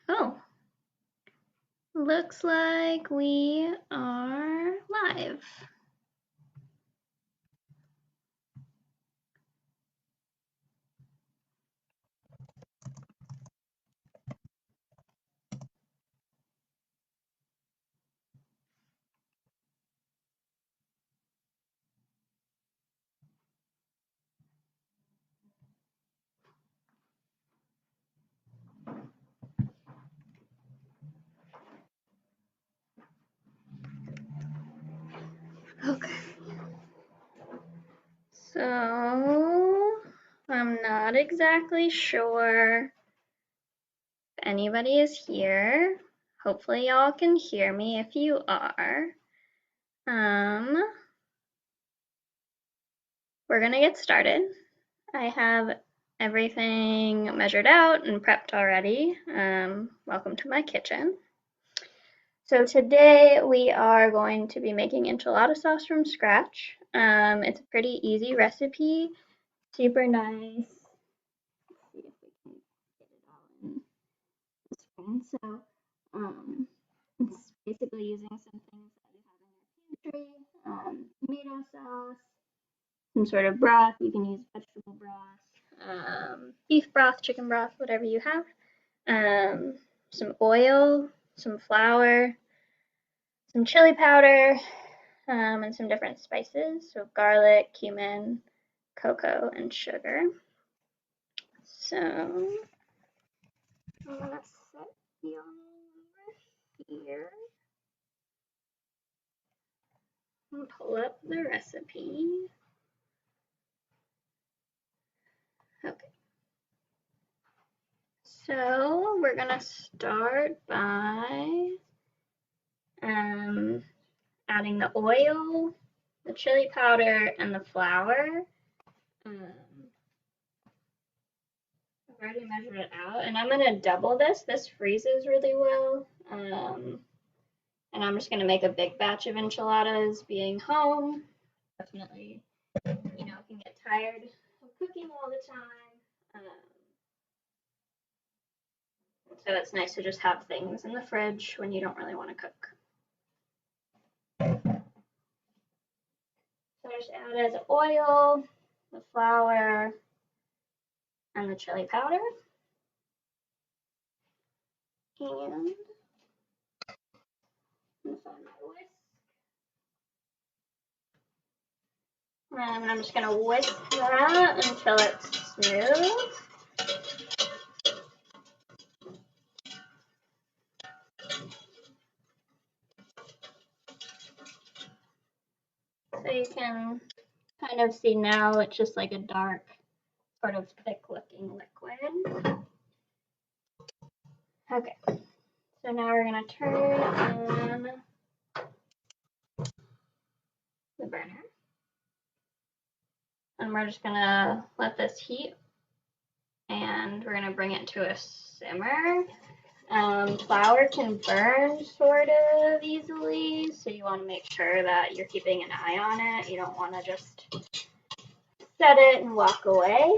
Oh, looks like we are live. Okay. So, I'm not exactly sure if anybody is here. Hopefully y'all can hear me if you are. We're gonna get started. I have everything measured out and prepped already. Welcome to my kitchen. So today we are going to be making enchilada sauce from scratch. It's a pretty easy recipe, super nice. Let's see if we can get it all in the screen. So it's basically using some things that you have in your pantry, tomato sauce, some sort of broth. You can use vegetable broth, beef broth, chicken broth, whatever you have. Some oil, some flour, some chili powder, and some different spices. So garlic, cumin, cocoa, and sugar. So I'm gonna set the over here and pull up the recipe. Okay. So we're gonna start by adding the oil, the chili powder, and the flour. I've already measured it out, and I'm gonna double this. This freezes really well. And I'm just gonna make a big batch of enchiladas. Being home, definitely, can get tired of cooking all the time. So it's nice to just have things in the fridge when you don't really want to cook. So I just added the oil, the flour, and the chili powder. And I'm gonna find my whisk. And I'm just gonna whisk that until it's smooth. So you can kind of see now it's just like a dark, sort of thick looking liquid. Okay, so now we're gonna turn on the burner. And we're just gonna let this heat and we're gonna bring it to a simmer. Flour can burn sort of easily, so you want to make sure that you're keeping an eye on it. You don't want to just set it and walk away.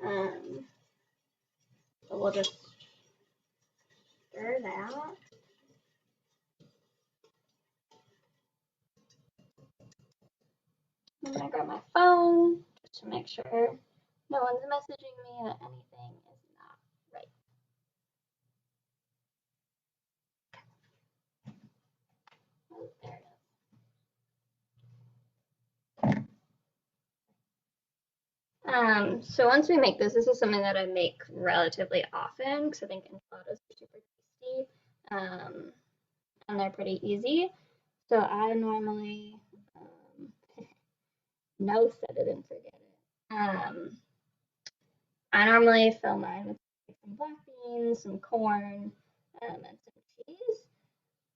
So we'll just stir that. I'm gonna grab my phone just to make sure no one's messaging me that anything is not right. Oh, there it is. So once we make this is something that I make relatively often because I think enchiladas are super tasty, and they're pretty easy. So I normally no, set it and forget it. I normally fill mine with some black beans, some corn, and some cheese.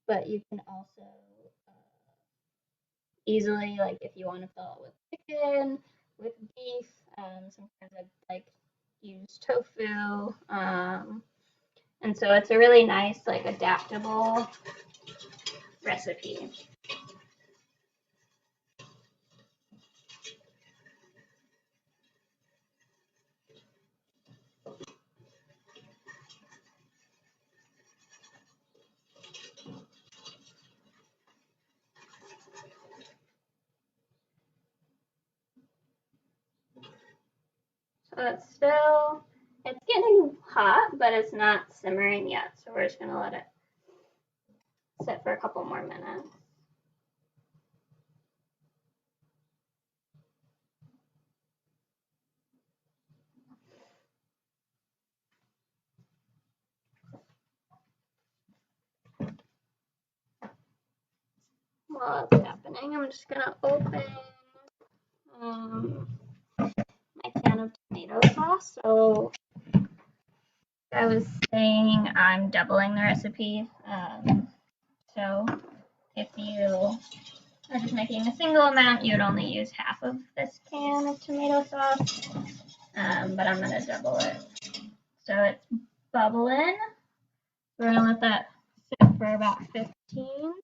But you can also easily, like, if you want to fill it with chicken, with beef. Sometimes I like use tofu. And so it's a really nice, like, adaptable recipe. It's getting hot, but it's not simmering yet. So we're just gonna let it sit for a couple more minutes. While it's happening, I'm just gonna open my can of tomato sauce. So I was saying I'm doubling the recipe. So if you are just making a single amount, you'd only use half of this can of tomato sauce. But I'm gonna double it. So it's bubbling. We're gonna let that sit for about 15 seconds.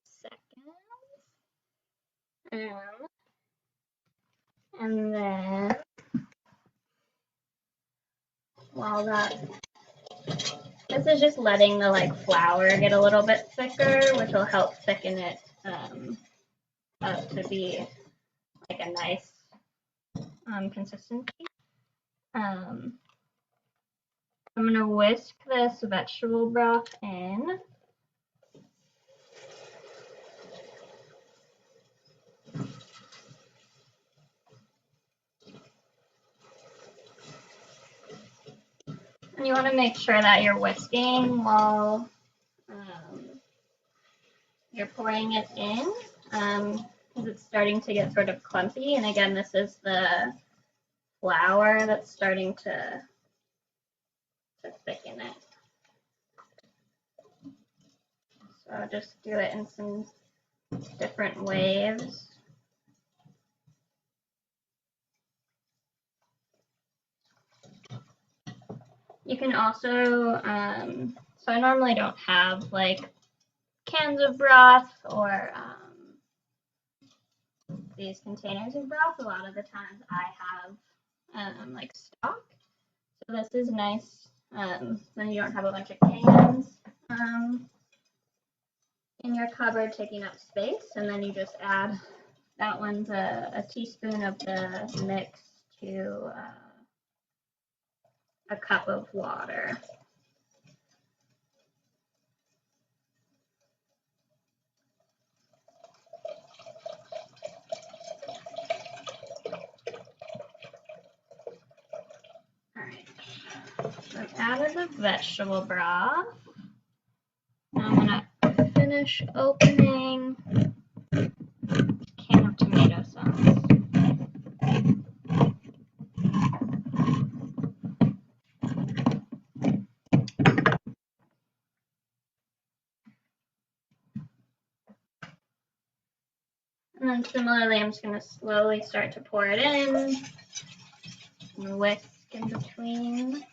And then while this is just letting the flour get a little bit thicker, which will help thicken it up to be like a nice consistency. I'm gonna whisk this vegetable broth in. And you want to make sure that you're whisking while you're pouring it in, because it's starting to get sort of clumpy. And again, this is the flour that's starting to thicken it. So just do it in some different waves. You can also, so I normally don't have cans of broth or these containers of broth. A lot of the times I have stock. So this is nice when you don't have a bunch of cans in your cupboard taking up space, and then you just add, that one's a teaspoon of the mix to a cup of water. Alright, so I've added the vegetable broth. Now I'm going to finish opening a can of tomato sauce. And then similarly, I'm just going to slowly start to pour it in and whisk in between.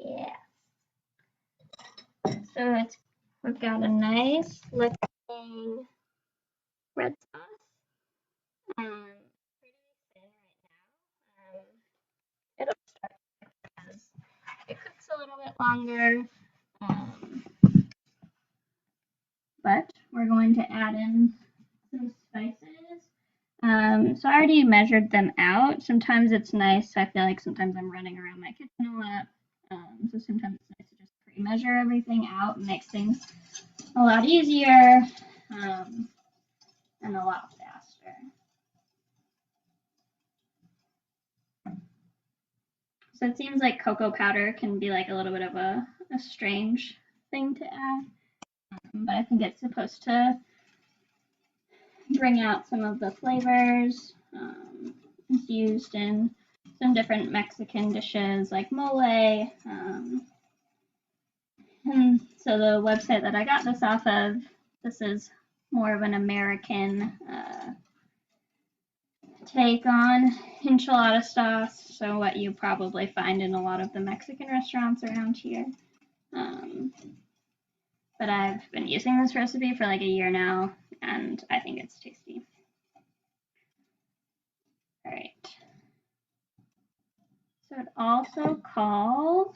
Yeah. So we've got a nice looking red sauce. Pretty thin right now. It'll start as it cooks a little bit longer. But we're going to add in some spices. So I already measured them out. Sometimes it's nice. I feel like sometimes I'm running around my kitchen a lot. So sometimes it's nice to just pre-measure everything out. It makes things a lot easier and a lot faster. So it seems like cocoa powder can be like a little bit of a strange thing to add. But I think it's supposed to bring out some of the flavors. It's used in some different Mexican dishes like mole. And so the website that I got this off of, this is more of an American take on enchilada sauce, so what you probably find in a lot of the Mexican restaurants around here. But I've been using this recipe for like a year now, and I think it's tasty. All right. So it also calls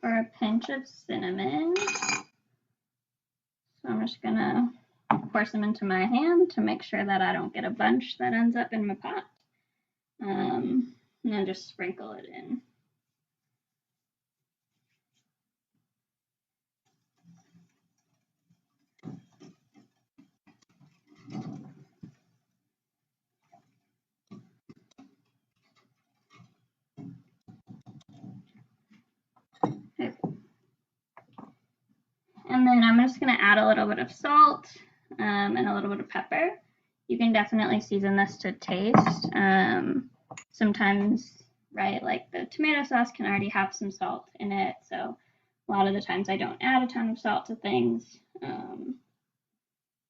for a pinch of cinnamon. So I'm just gonna pour some into my hand to make sure that I don't get a bunch that ends up in my pot. And then just sprinkle it in. Okay. And then I'm just going to add a little bit of salt and a little bit of pepper. You can definitely season this to taste. Sometimes, right, like the tomato sauce can already have some salt in it. So a lot of the times I don't add a ton of salt to things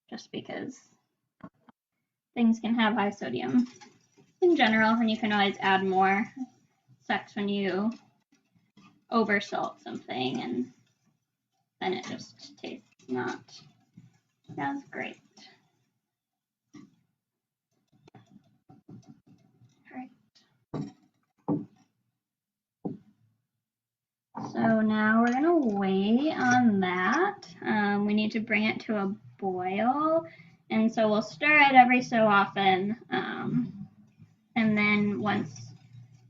just because things can have high sodium in general, and you can always add more. Sucks when you oversalt something and then it just tastes not as great. All right. So now we're gonna wait on that. We need to bring it to a boil, and so we'll stir it every so often, and then once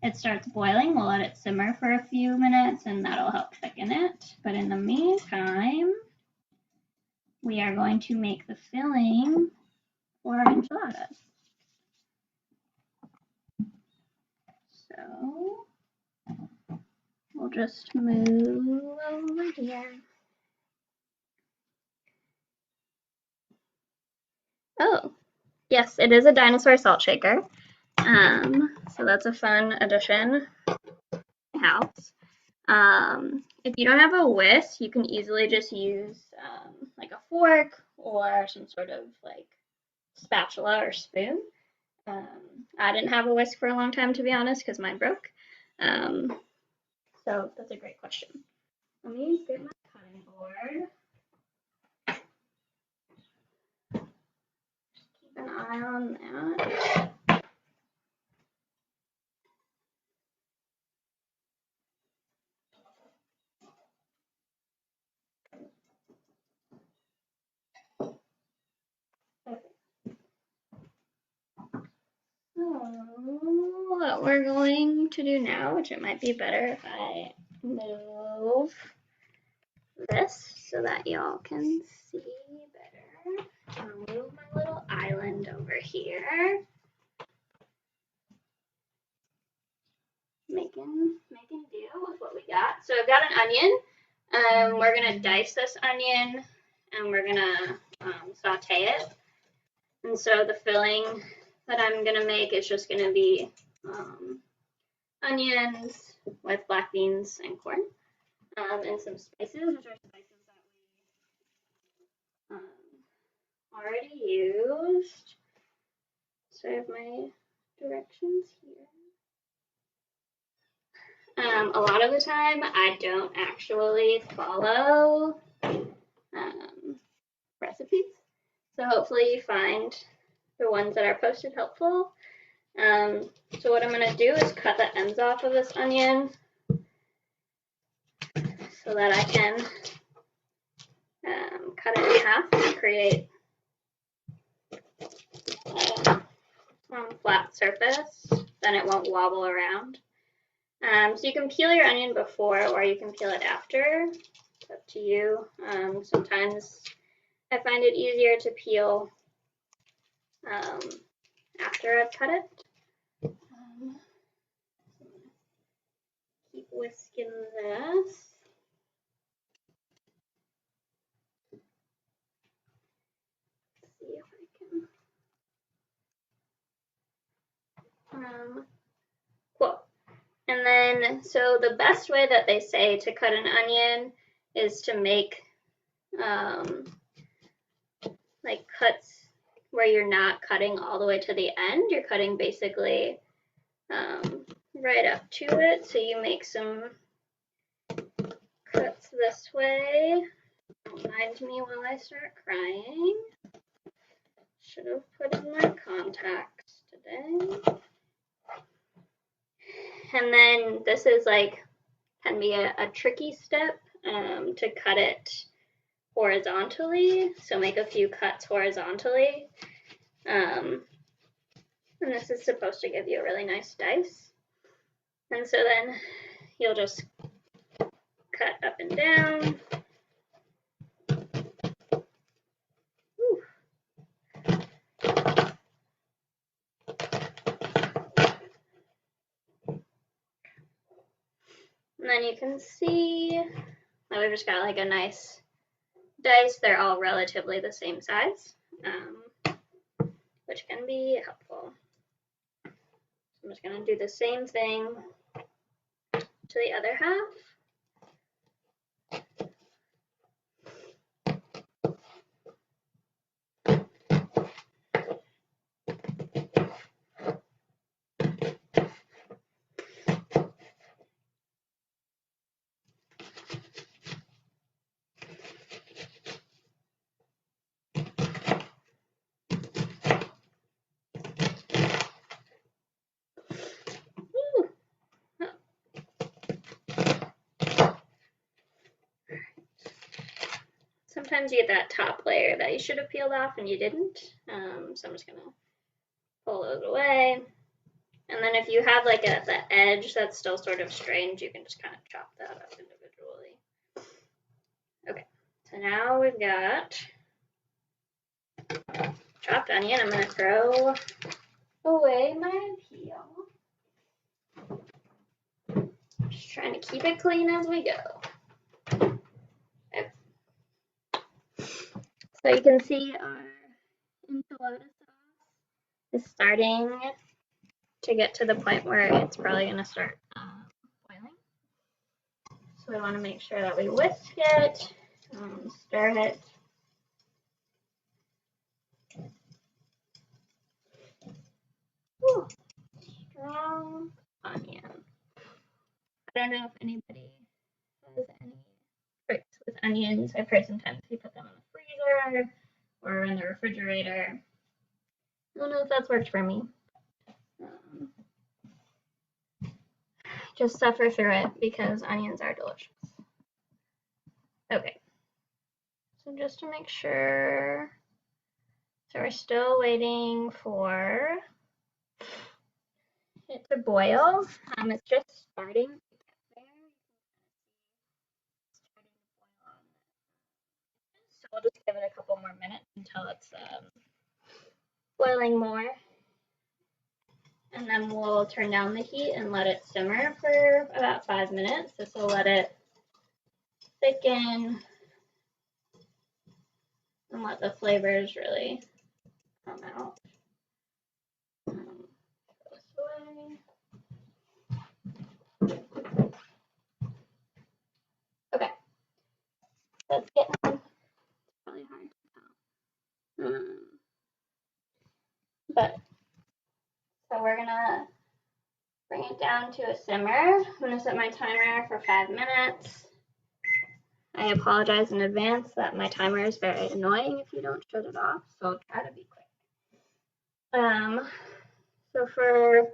it starts boiling, we'll let it simmer for a few minutes, and that'll help thicken it. But in the meantime, we are going to make the filling for our enchiladas. So we'll just move over here. Oh, yes, it is a dinosaur salt shaker. So that's a fun addition to the house. If you don't have a whisk, you can easily just use like a fork or some sort of like spatula or spoon. I didn't have a whisk for a long time, to be honest, because mine broke. So that's a great question. Let me get my cutting board. Keep an eye on that. So what we're going to do now, which it might be better if I move this so that y'all can see better. I'll move my little island over here. Making do with what we got. So I've got an onion. We're gonna dice this onion and we're gonna saute it. And so the filling that I'm gonna make is just gonna be onions with black beans and corn, and some spices, which are spices that we already used. So I have my directions here. A lot of the time, I don't actually follow recipes, so hopefully you find the ones that are posted helpful. So what I'm going to do is cut the ends off of this onion so that I can cut it in half and create a flat surface, then it won't wobble around. So you can peel your onion before or you can peel it after. It's up to you. Sometimes I find it easier to peel after I've cut it. Keep whisking this. See if I can. Cool. And then, so the best way that they say to cut an onion is to make like cuts where you're not cutting all the way to the end. You're cutting basically right up to it. So you make some cuts this way. Don't mind me while I start crying. Should have put in my contacts today. And then this is like, can be a tricky step to cut it horizontally. So make a few cuts horizontally. And this is supposed to give you a really nice dice. And so then you'll just cut up and down. Whew. And then you can see that we've just got like a nice dice. They're all relatively the same size, which can be helpful. So I'm just going to do the same thing to the other half. Sometimes you get that top layer that you should have peeled off and you didn't. So I'm just gonna pull those away. And then if you have like the edge that's still sort of strange, you can just kind of chop that up individually. Okay, so now we've got chopped onion. I'm gonna throw away my peel. Just trying to keep it clean as we go. So you can see our enchilada sauce is starting to get to the point where it's probably going to start boiling. So we want to make sure that we whisk it, stir it. Ooh, strong onion. I don't know if anybody has any tricks with onions. I've heard sometimes you put them in the freezer or in the refrigerator. I don't know if that's worked for me. Just suffer through it because onions are delicious. Okay, so just to make sure, so we're still waiting for it to boil. It's just starting to get there. So we'll just give it a couple more minutes until it's boiling more. And then we'll turn down the heat and let it simmer for about 5 minutes. This will let it thicken and let the flavors really come out. This way. Okay. Let's get it's probably hard to tell. But so we're gonna bring it down to a simmer. I'm gonna set my timer for 5 minutes. I apologize in advance that my timer is very annoying if you don't shut it off, so I'll try to be quick. So for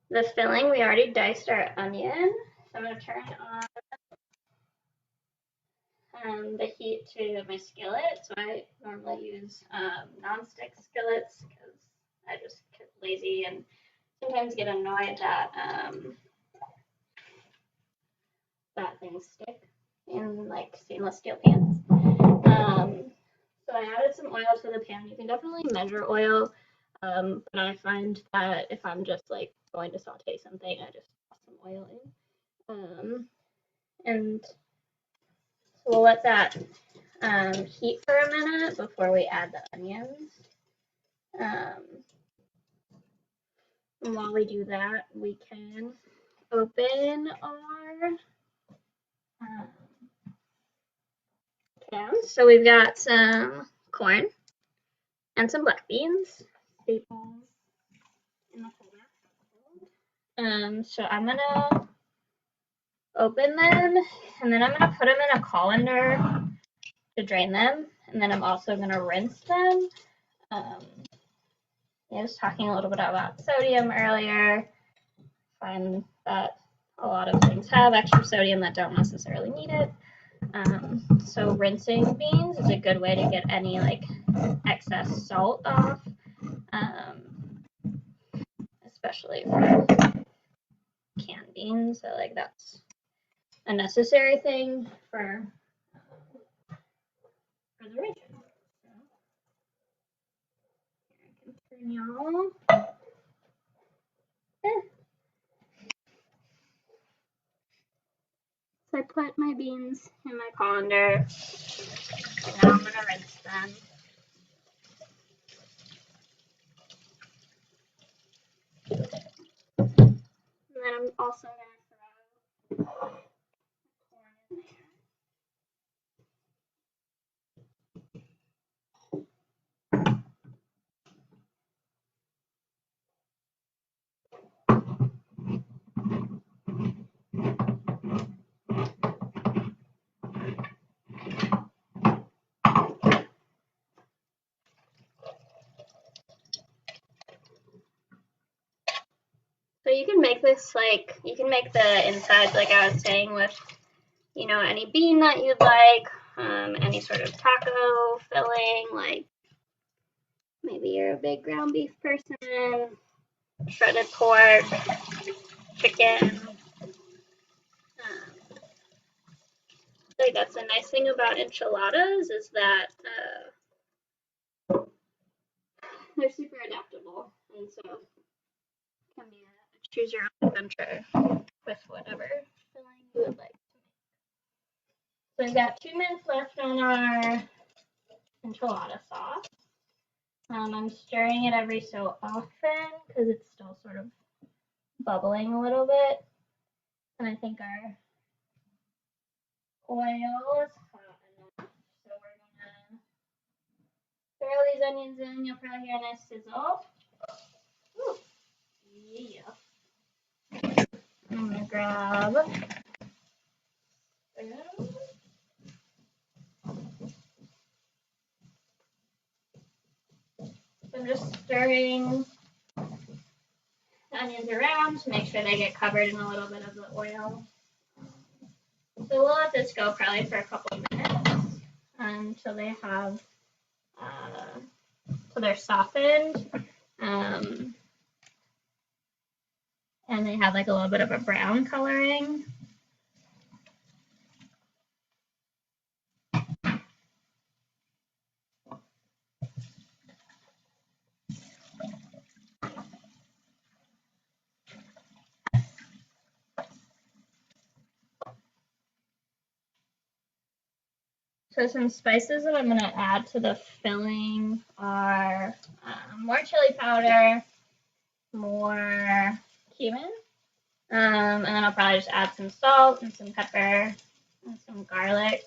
the filling, we already diced our onion. So I'm gonna turn on the heat to my skillet. So I normally use non-stick skillets because I just get lazy and sometimes get annoyed that things stick in like stainless steel pans. So I added some oil to the pan. You can definitely measure oil, but I find that if I'm just like going to saute something, I just toss some oil in. And so we'll let that heat for a minute before we add the onions. And while we do that, we can open our cans. So we've got some corn. and some black beans, staples in the Colbath household. So I'm gonna open them, and then I'm gonna put them in a colander to drain them, and then I'm also gonna rinse them. I was talking a little bit about sodium earlier. Find that a lot of things have extra sodium that don't necessarily need it. So rinsing beans is a good way to get any like excess salt off, especially for canned beans. So like that's a necessary thing for the region. So, here I can turn y'all. So I put my beans in my colander, and now I'm gonna rinse them. And then I'm also gonna throw corn in there. So you can make this like, you can make the insides like I was saying with, you know, any bean that you'd like, any sort of taco filling, like maybe you're a big ground beef person, shredded pork, chicken. I think that's a nice thing about enchiladas is that they're super adaptable, and so it can be a choose your own adventure with whatever filling you would like to make. So we've got 2 minutes left on our enchilada sauce. I'm stirring it every so often because it's still sort of bubbling a little bit, and I think our oil is hot enough. So we're gonna throw these onions in. You'll probably hear a nice sizzle. Ooh, yeah. I'm gonna grab. So I'm just stirring the onions around to make sure they get covered in a little bit of the oil. So we'll let this go probably for a couple of minutes until they have, so they're softened, and they have like a little bit of a brown coloring. So some spices that I'm going to add to the filling are more chili powder, more cumin, and then I'll probably just add some salt and some pepper and some garlic.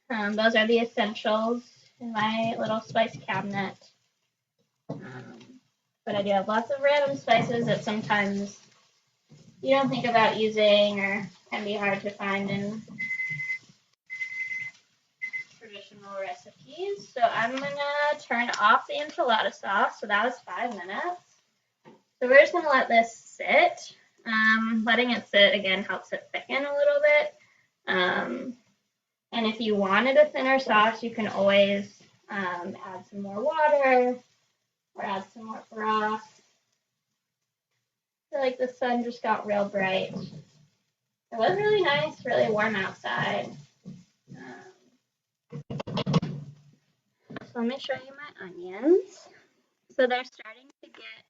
Those are the essentials in my little spice cabinet. But I do have lots of random spices that sometimes you don't think about using or can be hard to find in traditional recipes. So I'm gonna turn off the enchilada sauce. So that was 5 minutes. So we're just gonna let this sit. Letting it sit again helps it thicken a little bit. And if you wanted a thinner sauce, you can always add some more water or add some more broth. I feel like the sun just got real bright. It was really nice, really warm outside. So let me show you my onions. So they're starting to get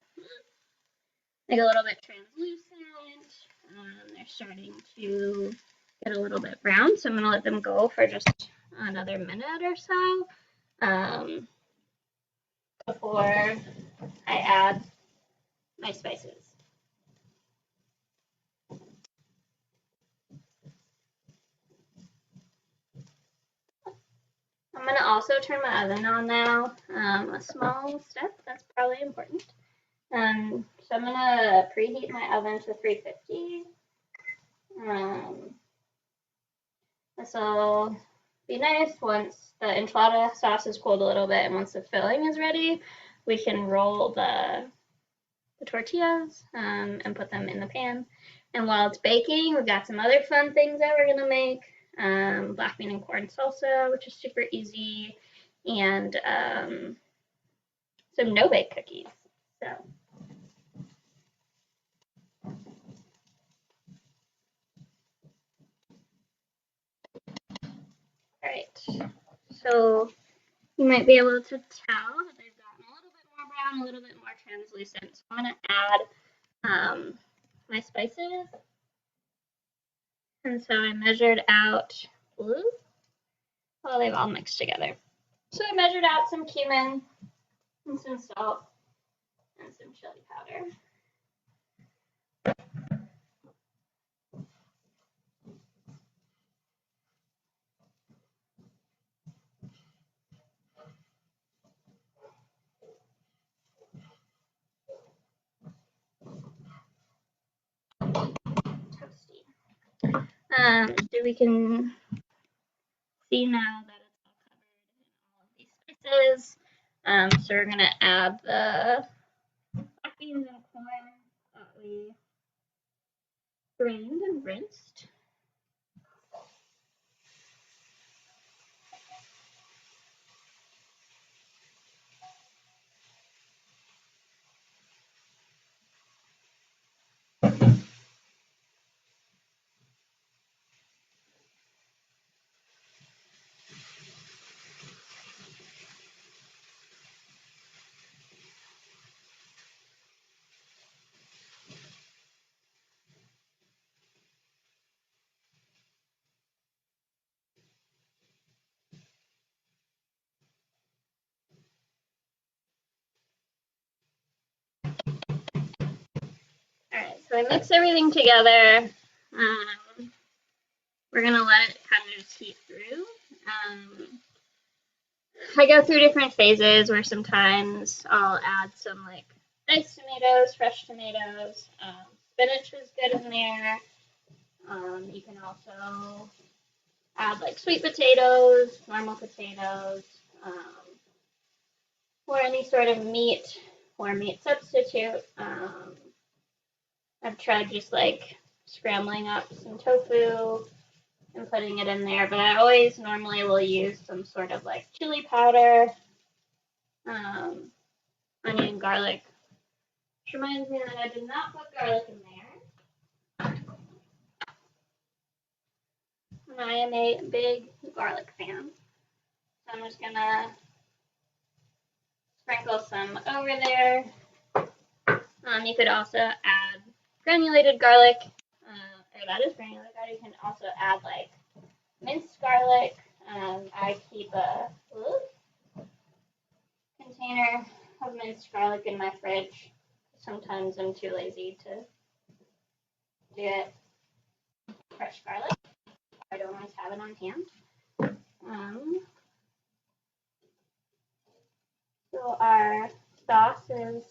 like a little bit translucent. They're starting to get a little bit brown. So I'm going to let them go for just another minute or so before I add my spices. I'm I'm going to also turn my oven on now. A small step, that's probably important. So I'm going to preheat my oven to 350. This will be nice once the enchilada sauce is cooled a little bit, and once the filling is ready, we can roll the tortillas and put them in the pan. And while it's baking, we've got some other fun things that we're gonna make. Black bean and corn salsa, which is super easy, and some no-bake cookies. So. All right, so you might be able to tell that they've gotten a little bit more brown, a little bit more translucent. So I'm gonna add my spices. And so I measured out, well, they've all mixed together. So I measured out some cumin and some salt and some chili powder. Toasty. So we can see now that it's all covered in all of these spices. So we're gonna add the black beans and corn that we drained and rinsed. All right, so I mix everything together. We're gonna let it kind of just heat through. I go through different phases where sometimes I'll add some like diced tomatoes, fresh tomatoes. Spinach is good in there. You can also add like sweet potatoes, normal potatoes, or any sort of meat or meat substitute. I've tried just like scrambling up some tofu and putting it in there, but I always normally will use some sort of like chili powder, onion, garlic. Which reminds me that I did not put garlic in there. And I am a big garlic fan. So I'm just gonna sprinkle some over there. You could also add granulated garlic, or that is granulated garlic. You can also add like minced garlic. I keep a container of minced garlic in my fridge. Sometimes I'm too lazy to get fresh garlic. I don't always have it on hand. So our sauce is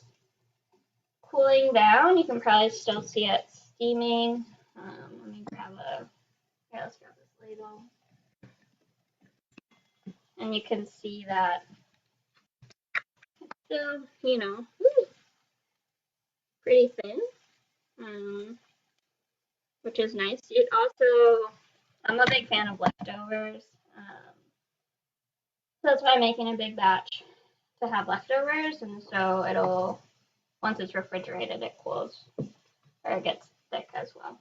cooling down. You can probably still see it steaming. Let me grab let's grab this ladle. And you can see that it's still, pretty thin, which is nice. It also, I'm a big fan of leftovers. So that's why I'm making a big batch to have leftovers. And so it'll, once it's refrigerated, it cools, or it gets thick as well.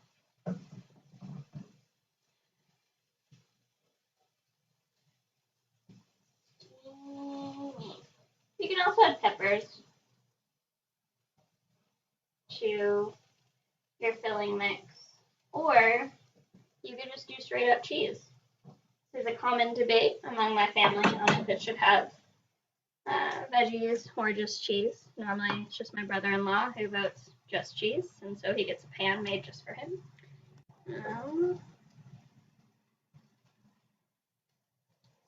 You can also add peppers to your filling mix, or you could just do straight up cheese. There's a common debate among my family on if it should have veggies or just cheese. Normally it's just my brother-in-law who votes just cheese, and so he gets a pan made just for him.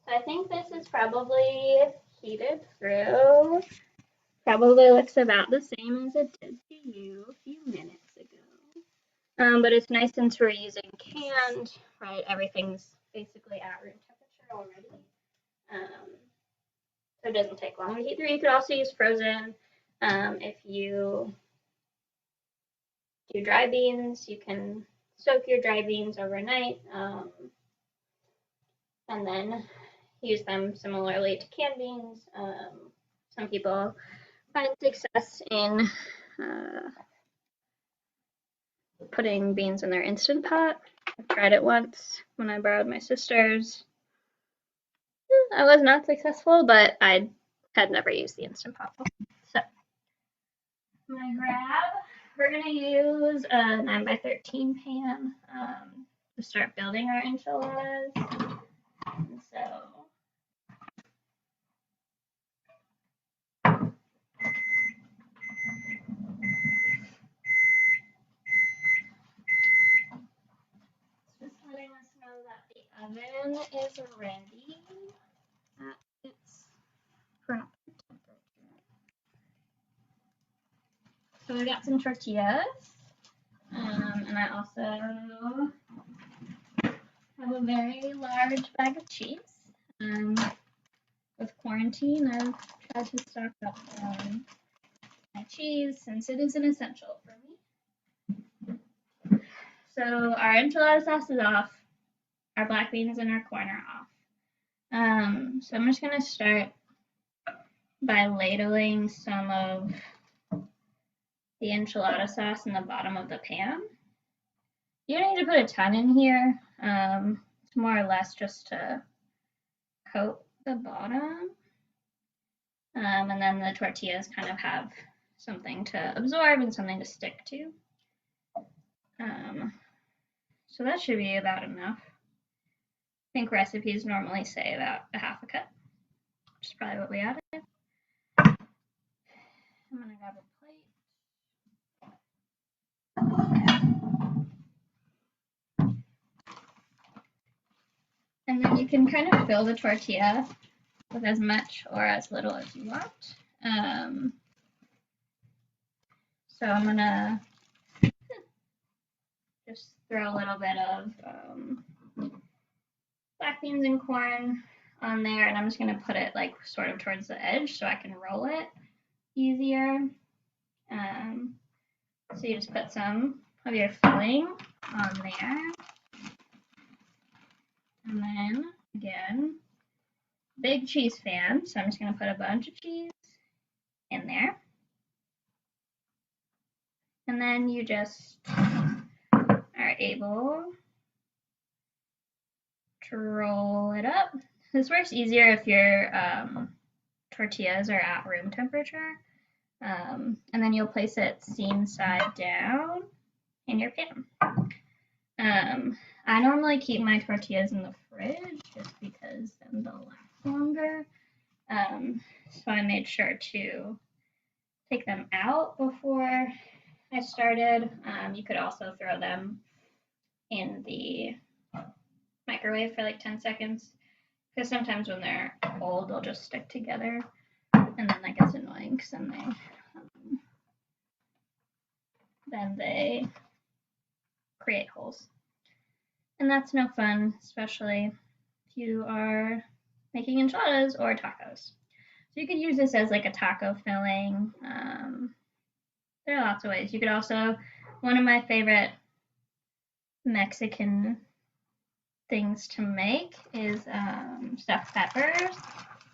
So I think this is probably heated through. Probably looks about the same as it did to you a few minutes ago. But it's nice since we're using canned, right? Everything's basically at room temperature already. So it doesn't take long to heat through. You could also use frozen. If you do dry beans, you can soak your dry beans overnight and then use them similarly to canned beans. Some people find success in putting beans in their Instant Pot. I've tried it once when I borrowed my sister's. I was not successful, but I had never used the Instant Pot before. So my grab, we're gonna use a 9x13 pan to start building our enchiladas. And so just letting us know that the oven is ready at its proper temperature. So we got some tortillas, and I also have a very large bag of cheese. With quarantine, I've tried to stock up on my cheese since it is an essential for me. So our enchilada sauce is off, our black beans and our corn are off. So I'm just gonna start by ladling some of the enchilada sauce in the bottom of the pan. You don't need to put a ton in here. It's more or less just to coat the bottom. And then the tortillas kind of have something to absorb and something to stick to. So that should be about enough. I think recipes normally say about a half a cup, which is probably what we added. I'm gonna grab a plate. And then you can kind of fill the tortilla with as much or as little as you want. So I'm gonna just throw a little bit of black beans and corn on there, and I'm just gonna put it like sort of towards the edge so I can roll it easier. So you just put some of your filling on there. And then again, big cheese fan, so I'm just gonna put a bunch of cheese in there. And then you just are able to roll it up. This works easier if your tortillas are at room temperature. And then you'll place it seam side down in your pan. I normally keep my tortillas in the fridge just because then they'll last longer. So I made sure to take them out before I started. You could also throw them in the microwave for like 10 seconds because sometimes when they're cold they'll just stick together and then that gets annoying because then they create holes. And that's no fun, especially if you are making enchiladas or tacos. So you could use this as like a taco filling. There are lots of ways. You could also, one of my favorite Mexican things to make is stuffed peppers,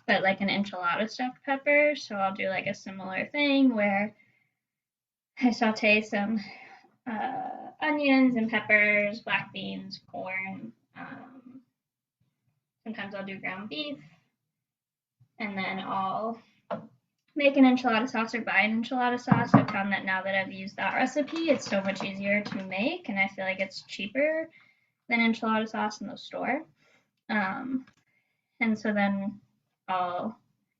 but like an enchilada stuffed pepper. So I'll do like a similar thing where I saute some onions and peppers, black beans, corn. Sometimes I'll do ground beef, and then I'll make an enchilada sauce or buy an enchilada sauce. I've found that now that I've used that recipe, it's so much easier to make, and I feel like it's cheaper than enchilada sauce in the store. And so then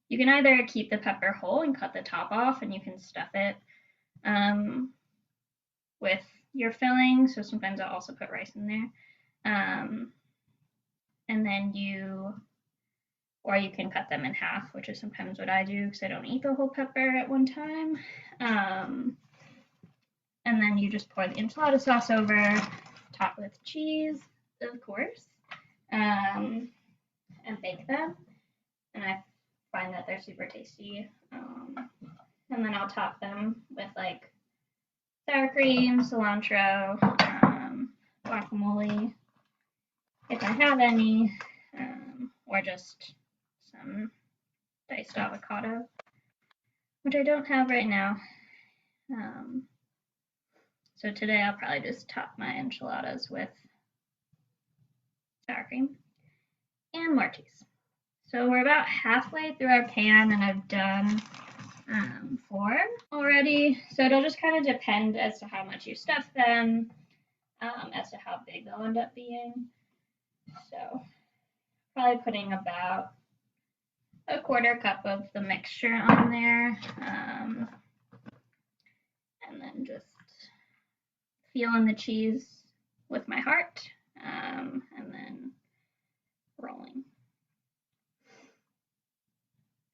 you can either keep the pepper whole and cut the top off, and you can stuff it with your filling. So sometimes I'll also put rice in there. And then you or you can cut them in half, which is sometimes what I do because I don't eat the whole pepper at one time. And then you just pour the enchilada sauce over, top with cheese, of course, and bake them. And I find that they're super tasty. And then I'll top them with like sour cream, cilantro, guacamole, if I have any, or just some diced avocado, which I don't have right now. So today I'll probably just top my enchiladas with sour cream and more cheese. So we're about halfway through our pan, and I've done 4 already. So it'll just kind of depend as to how much you stuff them, as to how big they'll end up being. So probably putting about a 1/4 cup of the mixture on there, and then just feeling the cheese with my heart, and then rolling.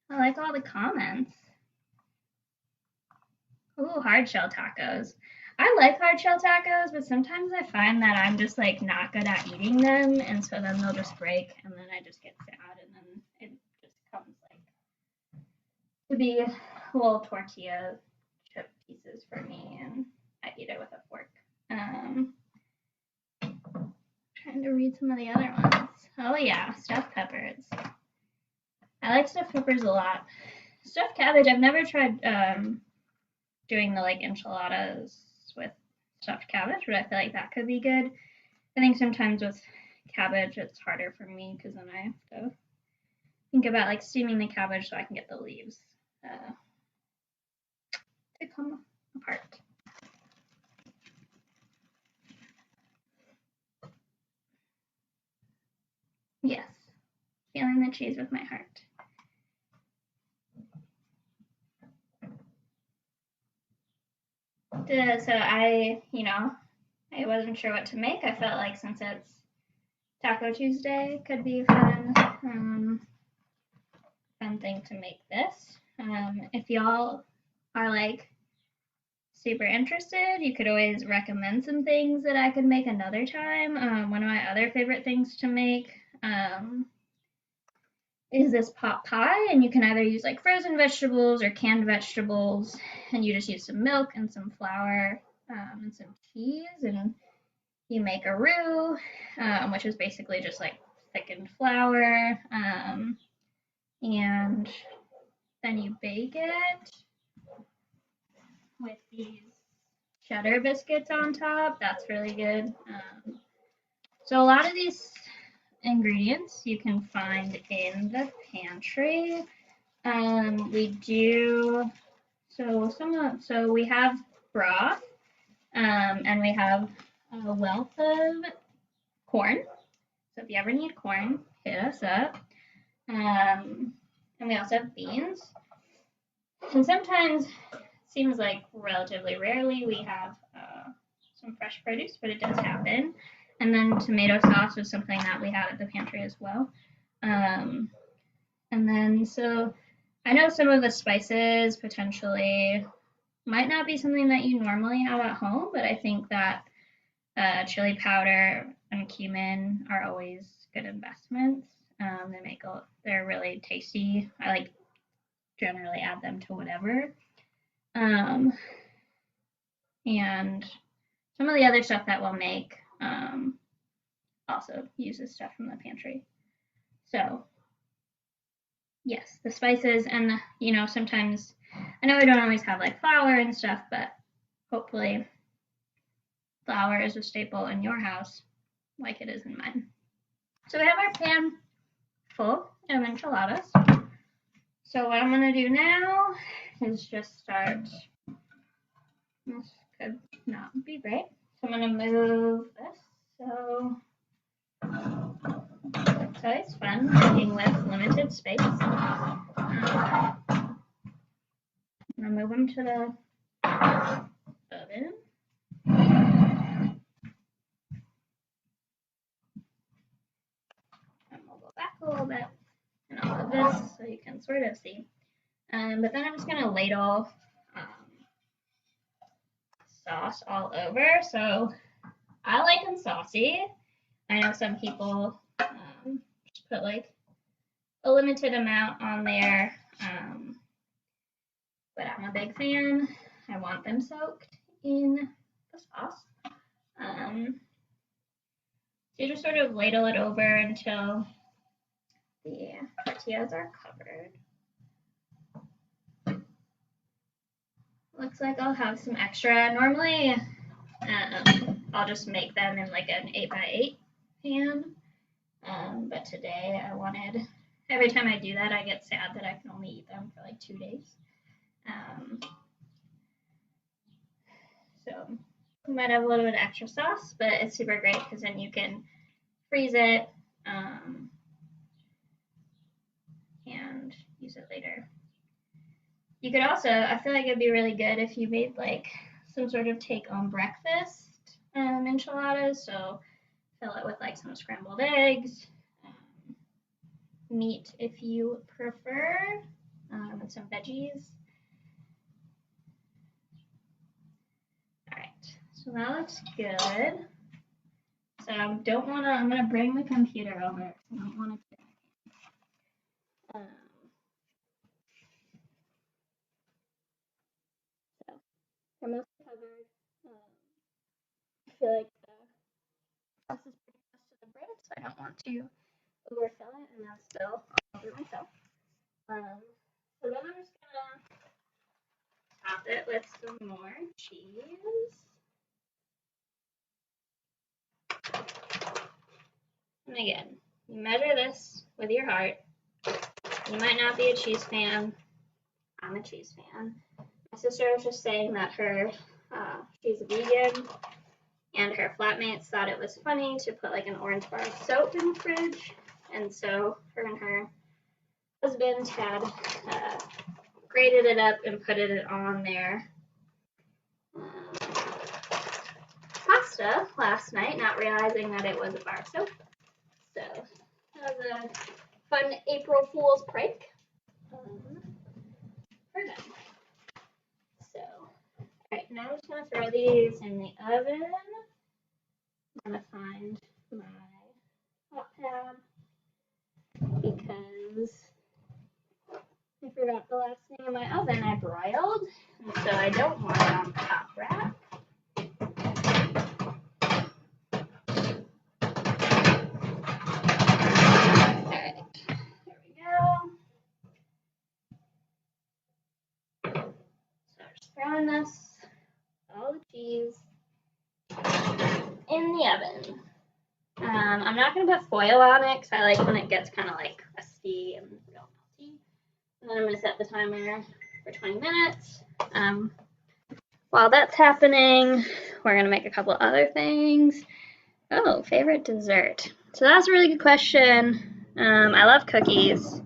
I like all the comments. Ooh, hardshell tacos. I like hardshell tacos, but sometimes I find that I'm just like not good at eating them, and so then they'll just break, and then I just get sad, and then it just comes like to be little tortilla chip pieces for me, and I eat it with a fork. Trying to read some of the other ones. Oh yeah, stuffed peppers. I like stuffed peppers a lot. Stuffed cabbage, I've never tried doing the like enchiladas with stuffed cabbage, but I feel like that could be good. I think sometimes with cabbage it's harder for me because then I have to think about like steaming the cabbage so I can get the leaves to come apart. Yes, feeling the cheese with my heart. So I wasn't sure what to make. I felt like since it's Taco Tuesday, could be a fun thing to make this. If y'all are like super interested, you could always recommend some things that I could make another time. One of my other favorite things to make is this pot pie, and you can either use like frozen vegetables or canned vegetables, and you just use some milk and some flour and some cheese, and you make a roux, which is basically just like thickened flour, and then you bake it with these cheddar biscuits on top. That's really good. So a lot of these ingredients you can find in the pantry. So we have broth, and we have a wealth of corn. So if you ever need corn, hit us up. And we also have beans. And sometimes, seems like relatively rarely, we have some fresh produce, but it does happen. And then tomato sauce was something that we had at the pantry as well. And then, so I know some of the spices potentially might not be something that you normally have at home, but I think that chili powder and cumin are always good investments. They're really tasty. I like generally add them to whatever. And some of the other stuff that we'll make also uses stuff from the pantry. So yes, the spices, and sometimes I know we don't always have like flour and stuff, but hopefully flour is a staple in your house like it is in mine. So we have our pan full of enchiladas. So what I'm going to do now is just start. This could not be great. So I'm going to move this. So it's fun working with limited space. I'm going to move them to the oven. And we'll go back a little bit, and I'll move this so you can sort of see. But then I'm just going to ladle sauce all over. So I like them saucy. I know some people just put like a limited amount on there, but I'm a big fan. I want them soaked in the sauce. So you just sort of ladle it over until the tortillas are covered. Looks like I'll have some extra. Normally, I'll just make them in like an 8x8 pan. But today I wanted, every time I do that, I get sad that I can only eat them for like 2 days. So you might have a little bit of extra sauce, but it's super great because then you can freeze it and use it later. You could also, I feel like it'd be really good if you made like some sort of take on breakfast enchiladas. So fill it with like some scrambled eggs, meat if you prefer, and some veggies. All right, so that looks good. So I don't want to, I'm going to bring the computer over. I don't want to so I'm mostly covered. I feel like the sauce is pretty close to the bread, so I don't want to overfill it and then still all over myself. So then I'm just gonna top it with some more cheese. And again, you measure this with your heart. You might not be a cheese fan. I'm a cheese fan. My sister was just saying that she's a vegan, and her flatmates thought it was funny to put like an orange bar of soap in the fridge, and so her and her husband had grated it up and put it on their pasta last night, not realizing that it was a bar of soap. So that was a fun April Fool's prank for them. So, all right, now I'm just gonna throw these in the oven. I'm gonna find my hot pad because I forgot the last thing in my oven I broiled, and so I don't want it on the top rack. Alright, there we go. So just throwing this, all the cheese, in the oven. I'm not going to put foil on it because I like when it gets kind of like crusty and real melty. And then I'm going to set the timer for 20 minutes. While that's happening, we're going to make a couple other things. Oh, favorite dessert. So that's a really good question. I love cookies.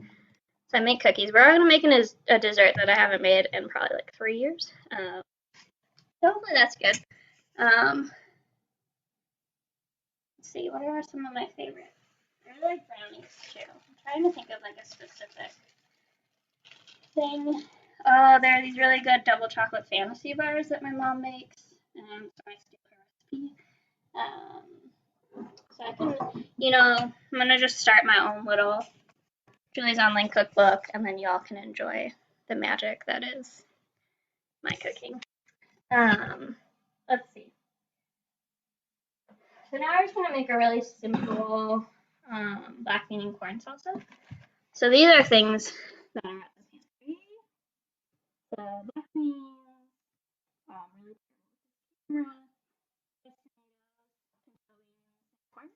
So I make cookies. We're going to make a dessert that I haven't made in probably like 3 years. So hopefully that's good. Let's see, what are some of my favorites? I really like brownies too. I'm trying to think of like a specific thing. Oh, there are these really good double chocolate fantasy bars that my mom makes. So I steal her recipe. So I can, I'm going to just start my own little Julie's Online cookbook, and then y'all can enjoy the magic that is my cooking. Let's see. So now we're just going to make a really simple black bean and corn salsa. So these are things that are at the pantry. So black beans, really corn.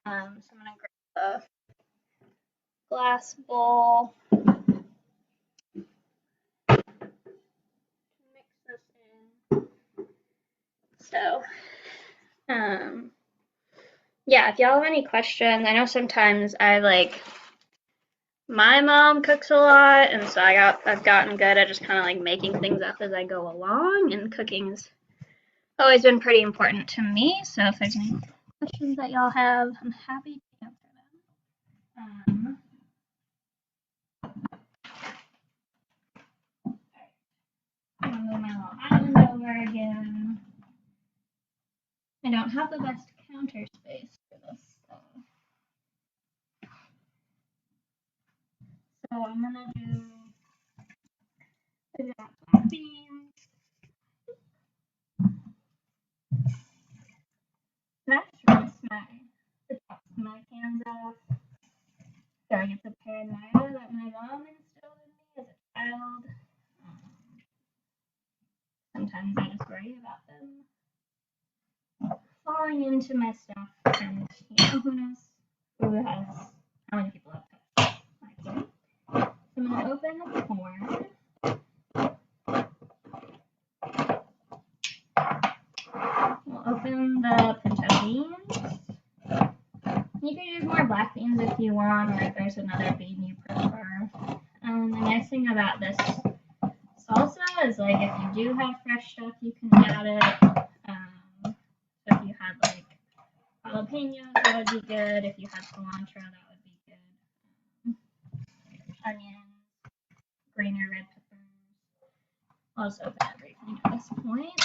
So I'm going to grab a glass bowl. Mix this in. So, yeah, if y'all have any questions, I know sometimes my mom cooks a lot, and so I've gotten good at just kind of like making things up as I go along, and cooking's always been pretty important to me. So if there's any questions that y'all have, I'm happy to answer them. I don't have the best counter space for this stuff. So I'm gonna do black beans. That's rinse the tops of my pans off. So it's a paranoia that my mom instilled in me as a child. Sometimes I just worry about them falling into my stuff, and who knows how many people have pets like me. So I'm gonna open the corn. We'll open the pinto beans. You can use more black beans if you want, or if there's another bean you prefer. The nice thing about this salsa is, like, if you do have fresh stuff, you can add it. So if you had, like, jalapenos, that would be good. If you had cilantro, that would be good. Onions, green or red peppers. I'll just open everything at this point.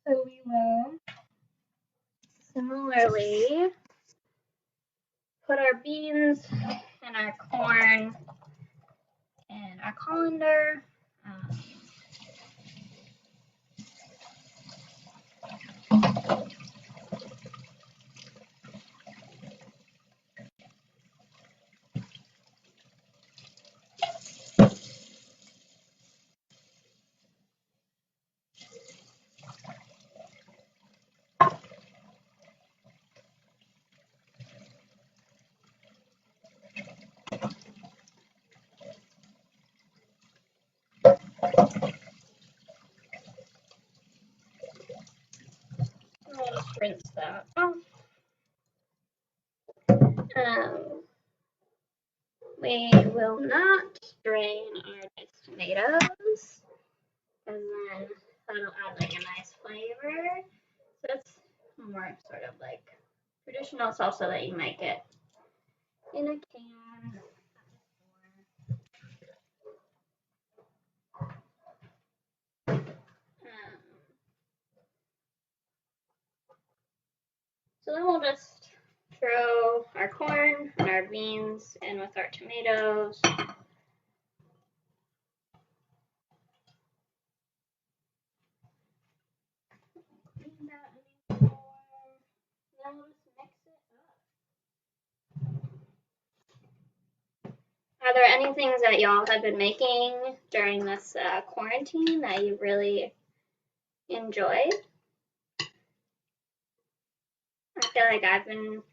So we will similarly put our beans and our corn in our colander. I'll just rinse that off. We will not drain our diced tomatoes, and then that'll add like a nice flavor. So it's more sort of like traditional salsa that you might get in a can. So then we'll just throw our corn and our beans in with our tomatoes. Are there any things that y'all have been making during this quarantine that you really enjoyed? I feel like I'm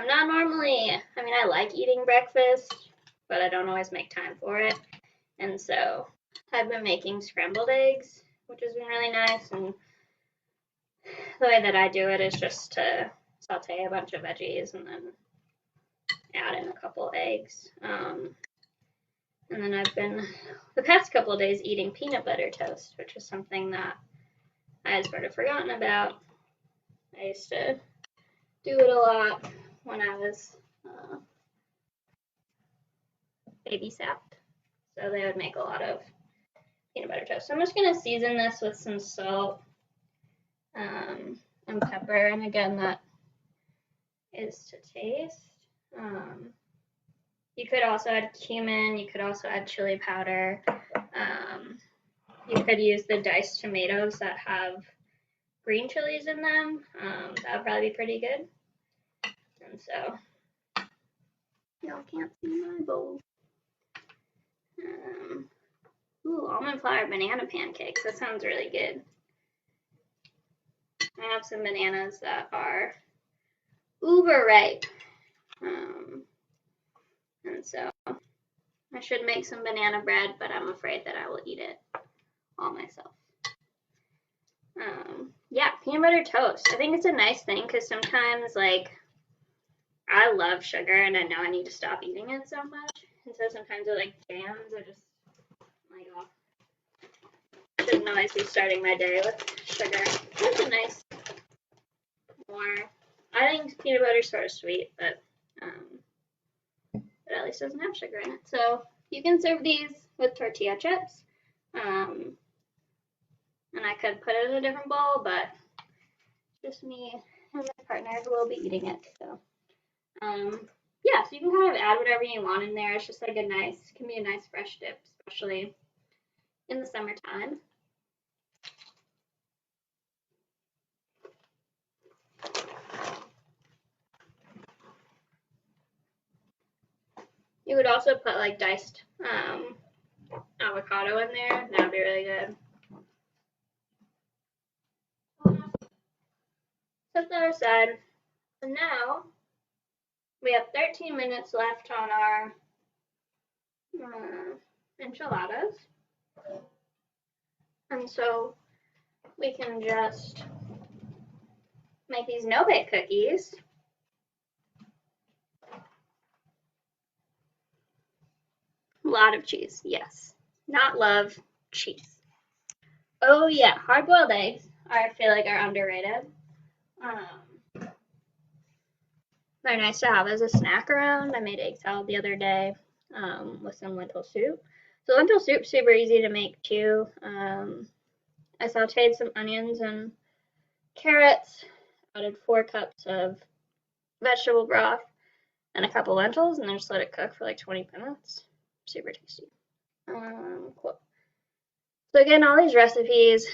not normally, I like eating breakfast, but I don't always make time for it. And so I've been making scrambled eggs, which has been really nice. And the way that I do it is just to saute a bunch of veggies and then add in a couple eggs. And then I've been, the past couple of days, eating peanut butter toast, which is something that I had sort of forgotten about. I used to do it a lot when I was babysat. So they would make a lot of peanut butter toast. So I'm just going to season this with some salt and pepper. And again, that is to taste. You could also add cumin. You could also add chili powder. You could use the diced tomatoes that have green chilies in them. That would probably be pretty good. And so, y'all can't see my bowl. Ooh, almond flour banana pancakes. That sounds really good. I have some bananas that are uber ripe. And so I should make some banana bread, but I'm afraid that I will eat it all myself. Yeah, peanut butter toast. I think it's a nice thing because sometimes, like, I love sugar and I know I need to stop eating it so much. And so sometimes with like jams, I just, like, oh, I shouldn't always be starting my day with sugar. It's a nice, more, I think peanut butter is sort of sweet, but it at least doesn't have sugar in it. So you can serve these with tortilla chips. And I could put it in a different bowl, but just me and my partner who will be eating it. So, yeah, so you can kind of add whatever you want in there. It's just like can be a nice fresh dip, especially in the summertime. You could also put like diced avocado in there. That would be really good. Set that aside. And now we have 13 minutes left on our enchiladas. And so we can just make these no-bake cookies. A lot of cheese, yes. Not love, cheese. Oh yeah, hard-boiled eggs I feel like are underrated. They're nice to have as a snack around. I made egg salad the other day with some lentil soup. So lentil soup's super easy to make too. I sauteed some onions and carrots, added 4 cups of vegetable broth and a couple lentils, and then just let it cook for like 20 minutes. Super tasty. Cool. So again, all these recipes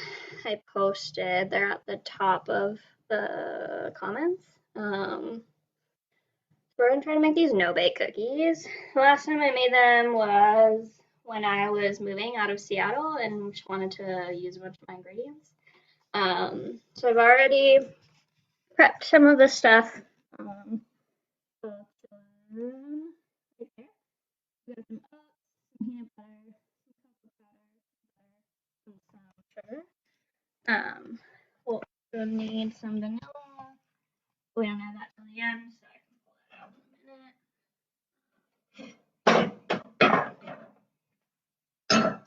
I posted, they're at the top of the comments. We're gonna try to make these no-bake cookies. The last time I made them was when I was moving out of Seattle and just wanted to use a bunch of my ingredients. So I've already prepped some of the stuff. Right there. We got some oats, some peanut butter, some cocoa powder, some sugar. We'll also need some vanilla. We don't have that till the end, so I can pull that out in a minute.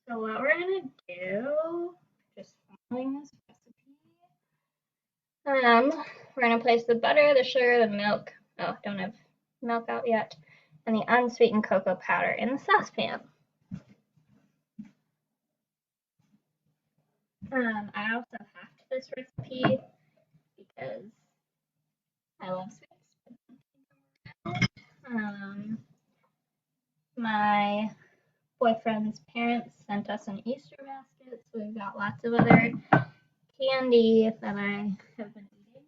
So what we're gonna do, just following this recipe, we're gonna place the butter, the sugar, the milk. Oh, don't have milk out yet, and the unsweetened cocoa powder in the saucepan. I also hacked this recipe because I love sweets. My boyfriend's parents sent us an Easter basket, so we've got lots of other candy that I have been eating.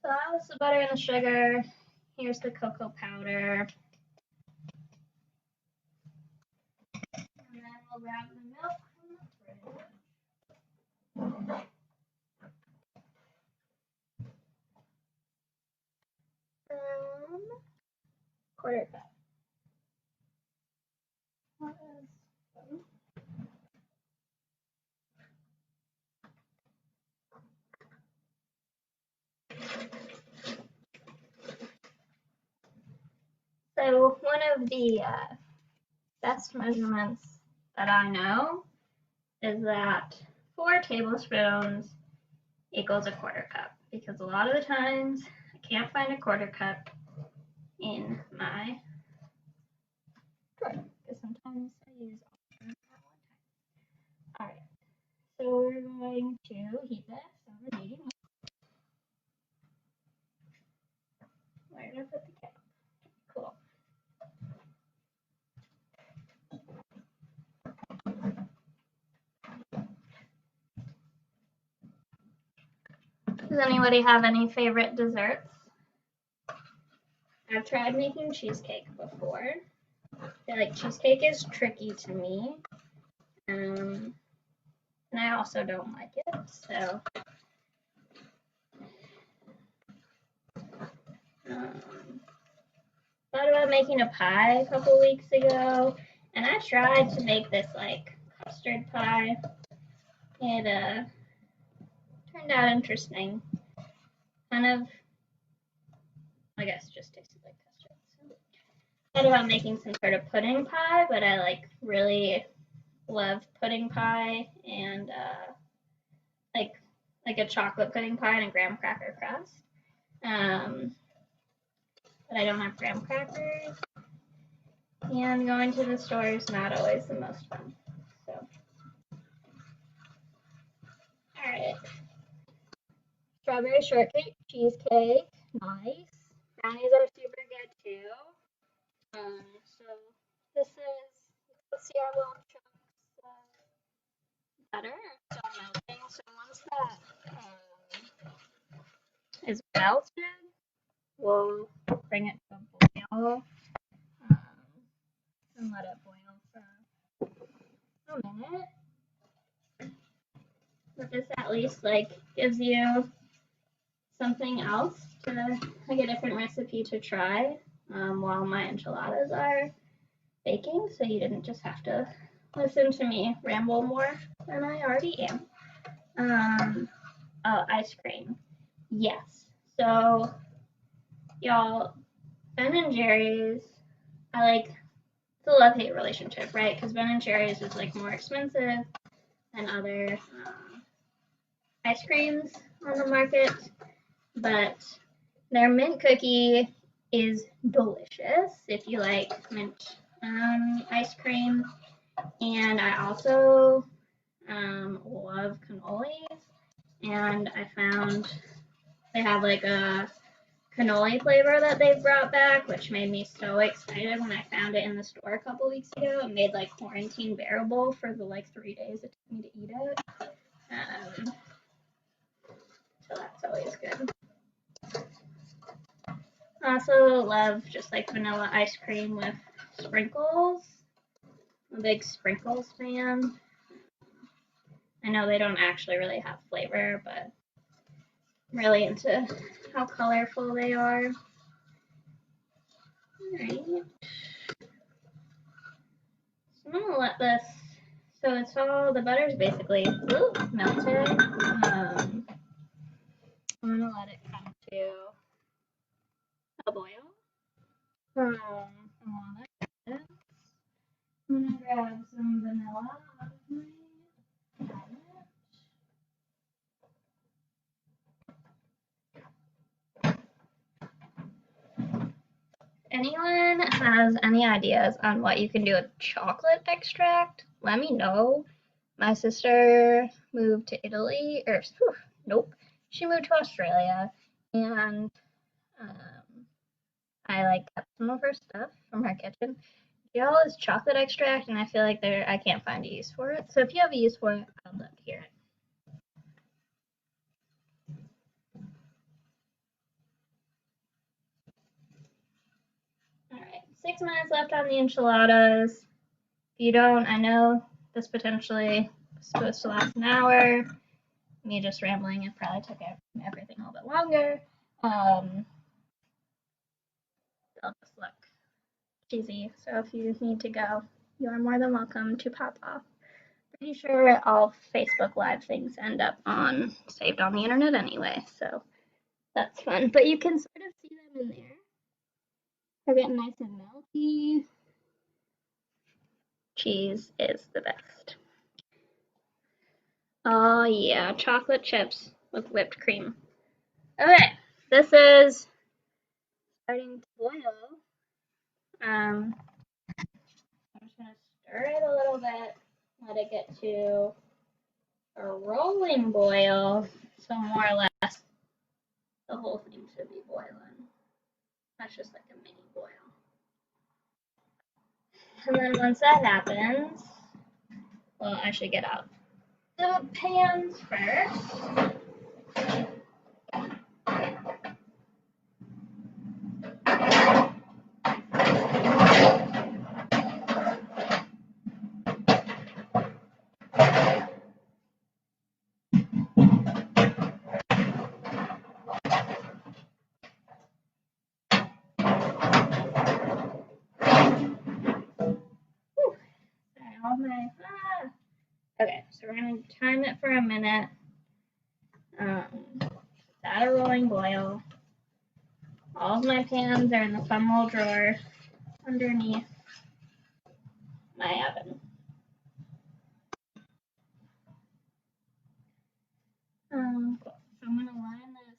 So that was the butter and the sugar. Here's the cocoa powder. And then we'll grab the milk from the fridge. Quarter cup. So one of the best measurements that I know is that 4 tablespoons equals a quarter cup, because a lot of the times I can't find a quarter cup in my drawer, because sometimes I use all at one time. Alright, so we're going to heat this over medium heat. Where did I put the cap? Cool. Does anybody have any favorite desserts? I've tried making cheesecake before. I feel like cheesecake is tricky to me. And I also don't like it, so thought about making a pie a couple weeks ago, and I tried to make this like custard pie. It turned out interesting. Kind of, I guess, just tasted like custard. So, thought about making some sort of pudding pie, but I like really love pudding pie and like a chocolate pudding pie and a graham cracker crust. But I don't have graham crackers, and going to the store is not always the most fun. So strawberry shortcake, cheesecake, nice. Brownies are super good too. So this is, let's see our little chunks of butter are still melting. So once that is melted, we'll bring it to a boil and let it boil for a minute. But this at least like gives you something else to like a different recipe to try while my enchiladas are baking, so you didn't just have to listen to me ramble more than I already am. Oh, ice cream. Yes. So y'all, Ben and Jerry's, I like, it's a love-hate relationship, right? Because Ben and Jerry's is like more expensive than other ice creams on the market, but their mint cookie is delicious if you like mint ice cream. And I also love cannolis, and I found they have like a cannoli flavor that they brought back, which made me so excited when I found it in the store a couple weeks ago. It made like quarantine bearable for the like 3 days it took me to eat it. So that's always good. I also love just like vanilla ice cream with sprinkles. I'm a big sprinkles fan. I know they don't actually really have flavor, but I'm really into how colorful they are. Alright. So I'm gonna let this, so it's all, the butter's basically melted. I'm gonna let it come to a boil. I'm gonna grab some vanilla out of my cabinet. Anyone has any ideas on what you can do with chocolate extract? Let me know. My sister moved to Italy, or nope, she moved to Australia, and I like kept some of her stuff from her kitchen. She always chocolate extract, and I feel like I can't find a use for it. So if you have a use for it, I'd love to hear it. All right, 6 minutes left on the enchiladas. If you don't, I know this potentially was supposed to last an hour. Me just rambling, it probably took everything a little bit longer. They'll just look cheesy. So if you need to go, you are more than welcome to pop off. Pretty sure all Facebook Live things end up saved on the internet anyway, so that's fun. But you can sort of see them in there. They're getting nice and melty. Cheese is the best. Oh yeah, chocolate chips with whipped cream. Okay, this is starting to boil. I'm just gonna stir it a little bit, let it get to a rolling boil, so more or less the whole thing should be boiling. That's just like a mini boil. And then once that happens, well, I should get out the pans first. Okay, so we're gonna time it for a minute. At a rolling boil. All of my pans are in the fun little drawer underneath my oven. Cool. So I'm gonna line this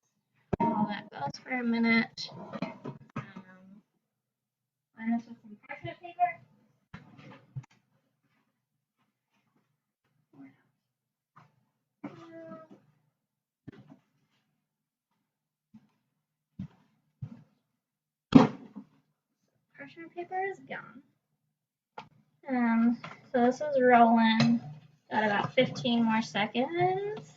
while that goes for a minute. Line this with some parchment paper. parchment paper is gone. So this is rolling. Got about 15 more seconds.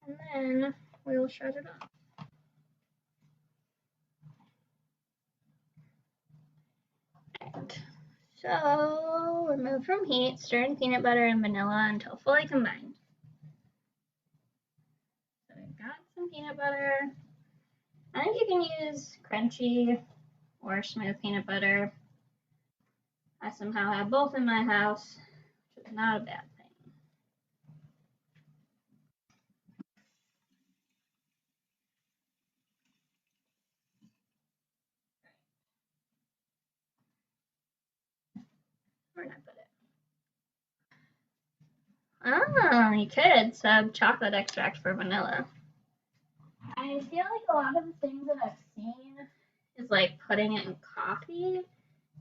And then we will shut it off. Right. So remove from heat, stir in peanut butter and vanilla until fully combined. So we've got some peanut butter. I think you can use crunchy or smooth peanut butter. I somehow have both in my house, which is not a bad thing. Where did I put it? Oh, you could sub chocolate extract for vanilla. I feel like a lot of the things that I've seen is like putting it in coffee.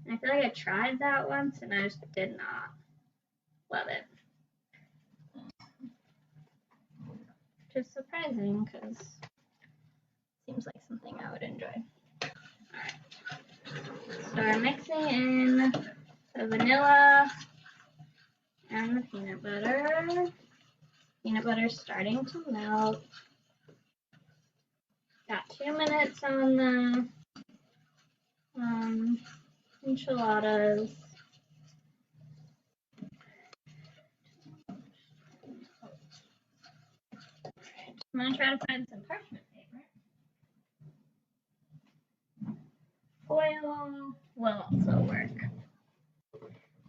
And I feel like I tried that once and I just did not love it. Which is surprising because it seems like something I would enjoy. Alright. So we're mixing in the vanilla and the peanut butter. Peanut butter is starting to melt. Got 2 minutes on the enchiladas. I'm going to try to find some parchment paper. Foil will also work.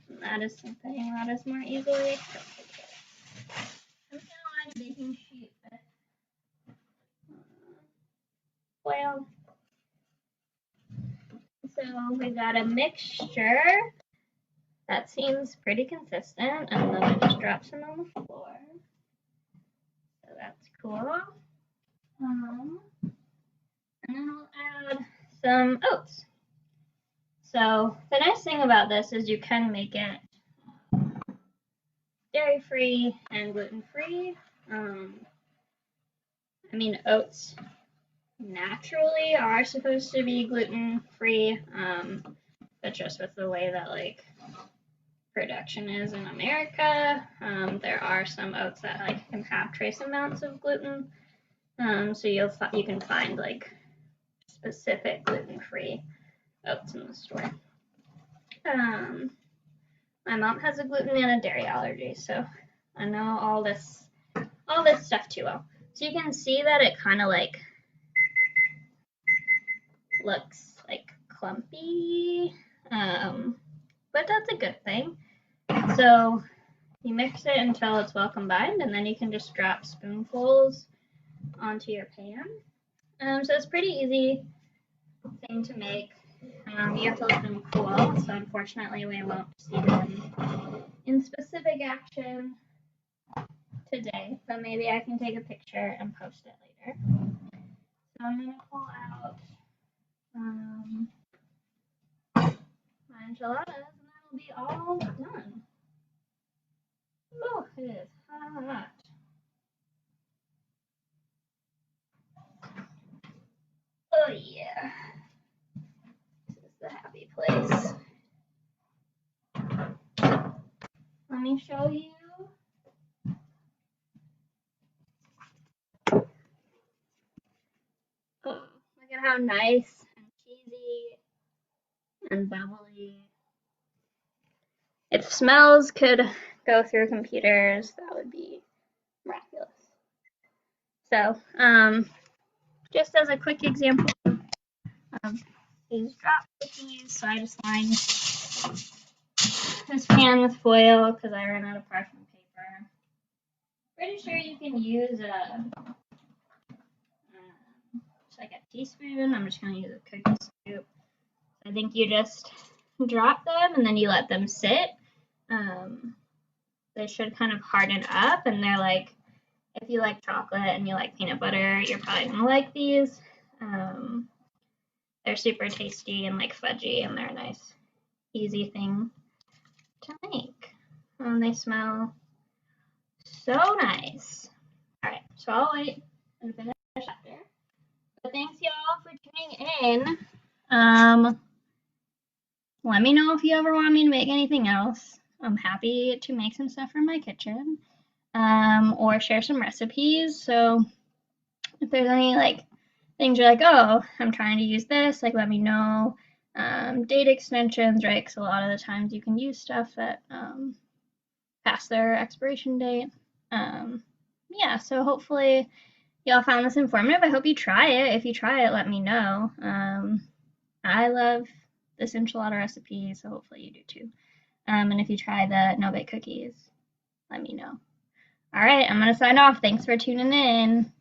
And that is something that is more easily accessible. I'm going to line a baking sheet with foil. So we got a mixture that seems pretty consistent, and then I just drop some on the floor. So that's cool. And then we'll add some oats. So the nice thing about this is you can make it dairy-free and gluten-free. I mean, oats naturally are supposed to be gluten-free, but just with the way that like production is in America, there are some oats that like can have trace amounts of gluten. So you can find like specific gluten-free oats in the store. My mom has a gluten and a dairy allergy, so I know all this stuff too well. So you can see that it kind of like looks like clumpy, but that's a good thing. So you mix it until it's well combined, and then you can just drop spoonfuls onto your pan. So it's pretty easy thing to make. You have to let them cool, so unfortunately we won't see them in specific action today, but maybe I can take a picture and post it later. So I'm going to pull out my enchiladas, and that'll be all done. Oh, it is hot. Oh yeah. This is the happy place. Let me show you. Oh, look at how nice and cheesy and bubbly. If smells could go through computers, that would be miraculous. So, just as a quick example of these drop cookies, so I just lined this pan with foil because I ran out of parchment paper. Pretty sure you can use like a teaspoon. I'm just going to use a cookie scoop. I think you just drop them and then you let them sit. They should kind of harden up, and they're like, if you like chocolate and you like peanut butter, you're probably going to like these. They're super tasty and like fudgy, and they're a nice, easy thing to make. And they smell so nice. All right, so I'll wait and finish after. tuning in. Let me know if you ever want me to make anything else. I'm happy to make some stuff from my kitchen, or share some recipes. So if there's any like things you're like, oh, I'm trying to use this, like let me know. Date extensions, right? Because a lot of the times you can use stuff that past their expiration date. Yeah, so hopefully y'all found this informative. I hope you try it. If you try it, let me know. I love this enchilada recipe, so hopefully you do too. And if you try the no-bake cookies, let me know. All right, I'm going to sign off. Thanks for tuning in.